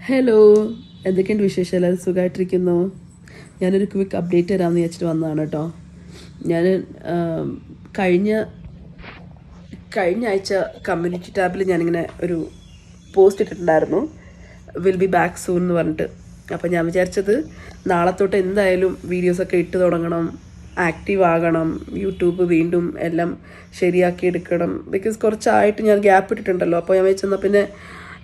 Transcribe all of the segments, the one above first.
Hello, എന്തൊക്കെയുണ്ട് വിശേഷം? എല്ലാവരും സുഖമായിട്ടിരിക്കുന്നു. ഞാനൊരു ക്വിക്ക് അപ്ഡേറ്റ് തരാമെന്ന് വിചാരിച്ചിട്ട് വന്നതാണ് കേട്ടോ. ഞാൻ കഴിഞ്ഞ കഴിഞ്ഞ ആഴ്ച കമ്മ്യൂണിറ്റി ടാബിൽ ഞാനിങ്ങനെ ഒരു പോസ്റ്റ് ഇട്ടിട്ടുണ്ടായിരുന്നു, വിൽ ബി ബാക്ക് സൂൺ എന്ന് പറഞ്ഞിട്ട്. അപ്പോൾ ഞാൻ വിചാരിച്ചത് നാളെ തൊട്ട് എന്തായാലും വീഡിയോസൊക്കെ ഇട്ട് തുടങ്ങണം, ആക്റ്റീവ് ആകണം, യൂട്യൂബ് വീണ്ടും എല്ലാം ശരിയാക്കി എടുക്കണം. ബിക്കോസ് കുറച്ചായിട്ട് ഞാൻ ഗ്യാപ്പ് ഇട്ടിട്ടുണ്ടല്ലോ. അപ്പോൾ ഞാൻ വെച്ചെന്നാൽ പിന്നെ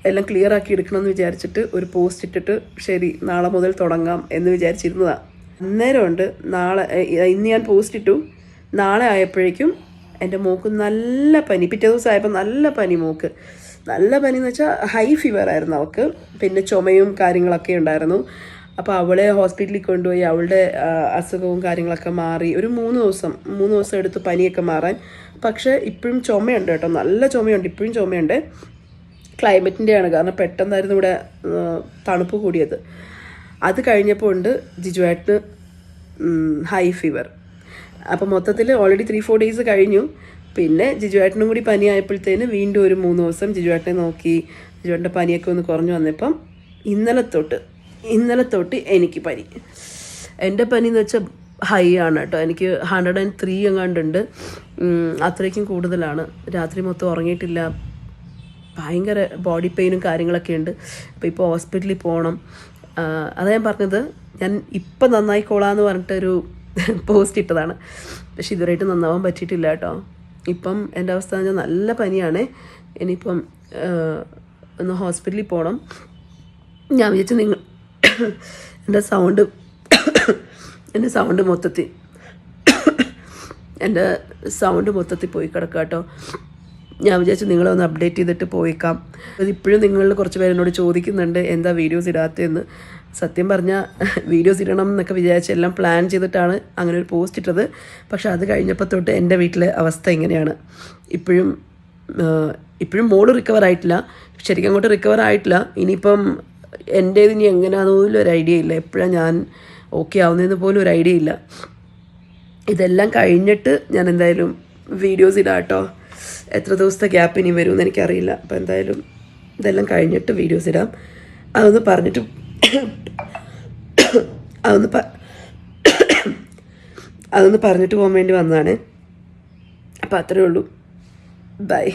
എല്ലാം ക്ലിയർ ആക്കി എടുക്കണമെന്ന് വിചാരിച്ചിട്ട് ഒരു പോസ്റ്റ് ഇട്ടിട്ട് ശരി നാളെ മുതൽ തുടങ്ങാം എന്ന് വിചാരിച്ചിരുന്നതാണ്. അന്നേരമുണ്ട് ഇന്ന് ഞാൻ പോസ്റ്റ് ഇട്ടു, നാളെ ആയപ്പോഴേക്കും എൻ്റെ മോക്ക് നല്ല പനി. പിറ്റേ ദിവസം ആയപ്പോൾ നല്ല പനി, മോക്ക് നല്ല പനി എന്ന് വെച്ചാൽ ഹൈ ഫീവർ ആയിരുന്നു അവൾക്ക്. പിന്നെ ചുമയും കാര്യങ്ങളൊക്കെ ഉണ്ടായിരുന്നു. അപ്പോൾ അവളെ ഹോസ്പിറ്റലിൽ കൊണ്ടുപോയി അവളുടെ അസുഖവും കാര്യങ്ങളൊക്കെ മാറി. ഒരു മൂന്ന് ദിവസം എടുത്ത് പനിയൊക്കെ മാറാൻ. പക്ഷേ ഇപ്പോഴും ചുമയുണ്ട് കേട്ടോ, നല്ല ചുമയുണ്ട്, ഇപ്പോഴും ചുമയുണ്ട്. ക്ലൈമറ്റിൻ്റെയാണ്, കാരണം പെട്ടെന്നായിരുന്നു ഇവിടെ തണുപ്പ് കൂടിയത്. അത് കഴിഞ്ഞപ്പോൾ ഉണ്ട് ജിജുവേട്ടന് ഹൈ ഫീവർ. അപ്പോൾ മൊത്തത്തിൽ ഓൾറെഡി 3-4 ഡേയ്സ് കഴിഞ്ഞു. പിന്നെ ജിജുവേട്ടനും കൂടി പനി ആയപ്പോഴത്തേന് വീണ്ടും ഒരു 3 ദിവസം ജിജുവേട്ടനെ നോക്കി. ജിജുവേട്ടൻ്റെ പനിയൊക്കെ ഒന്ന് കുറഞ്ഞു വന്നപ്പം ഇന്നലെ തൊട്ട് എനിക്ക് പനി. എൻ്റെ പനി എന്ന് വെച്ചാൽ ഹൈ ആണ് കേട്ടോ. എനിക്ക് 103 എങ്ങാണ്ടുണ്ട്, അത്രയ്ക്കും കൂടുതലാണ്. രാത്രി മൊത്തം ഉറങ്ങിയിട്ടില്ല, ഭയങ്കര ബോഡി പെയിനും കാര്യങ്ങളൊക്കെ ഉണ്ട്. അപ്പോൾ ഇപ്പോൾ ഹോസ്പിറ്റലിൽ പോകണം. അതാ ഞാൻ പറഞ്ഞത്, ഞാൻ ഇപ്പം നന്നായിക്കോളാമെന്ന് പറഞ്ഞിട്ടൊരു പോസ്റ്റ് ഇട്ടതാണ്. പക്ഷെ ഇതുവരെയായിട്ട് നന്നാവാൻ പറ്റിയിട്ടില്ല കേട്ടോ. ഇപ്പം എൻ്റെ അവസ്ഥ എന്ന് വെച്ചാൽ നല്ല പനിയാണ്. ഇനിയിപ്പം ഒന്ന് ഹോസ്പിറ്റലിൽ പോകണം. ഞാൻ വിചാരിച്ചു എൻ്റെ സൗണ്ട് മൊത്തത്തിൽ പോയി കിടക്കുക കേട്ടോ. ഞാൻ വിചാരിച്ചു നിങ്ങളെ ഒന്ന് അപ്ഡേറ്റ് ചെയ്തിട്ട് പോയിക്കാം. അതിപ്പോഴും നിങ്ങളിൽ കുറച്ച് പേര് എന്നോട് ചോദിക്കുന്നുണ്ട് എന്താ വീഡിയോസ് ഇടാത്തതെന്ന്. സത്യം പറഞ്ഞാൽ വീഡിയോസ് ഇടണം എന്നൊക്കെ വിചാരിച്ച് എല്ലാം പ്ലാൻ ചെയ്തിട്ടാണ് അങ്ങനെ ഒരു പോസ്റ്റ് ഇട്ടത്. പക്ഷെ അത് കഴിഞ്ഞപ്പോൾ തൊട്ട് എൻ്റെ വീട്ടിലെ അവസ്ഥ ഇങ്ങനെയാണ്. ഇപ്പോഴും മോള് റിക്കവർ ആയിട്ടില്ല, ശരിക്കും അങ്ങോട്ട് റിക്കവർ ആയിട്ടില്ല. ഇനിയിപ്പം എൻ്റേത് ഇനി എങ്ങനെയാണെന്ന് പോലും ഒരു ഐഡിയ ഇല്ല. എപ്പോഴാണ് ഞാൻ ഓക്കെ ആവുന്നതെന്ന് പോലും ഒരു ഐഡിയ ഇല്ല. ഇതെല്ലാം കഴിഞ്ഞിട്ട് ഞാൻ എന്തായാലും വീഡിയോസ് ഇടാം കേട്ടോ. എത്ര ദിവസത്തെ ഗ്യാപ്പ് ഇനി വരുമെന്ന് എനിക്കറിയില്ല. അപ്പോൾ എന്തായാലും ഇതെല്ലാം കഴിഞ്ഞിട്ട് വീഡിയോസ് ഇടാം. അതൊന്ന് പറഞ്ഞിട്ട് പോകാൻ വേണ്ടി വന്നതാണ്. അപ്പോൾ അത്രയേ ഉള്ളൂ. ബൈ.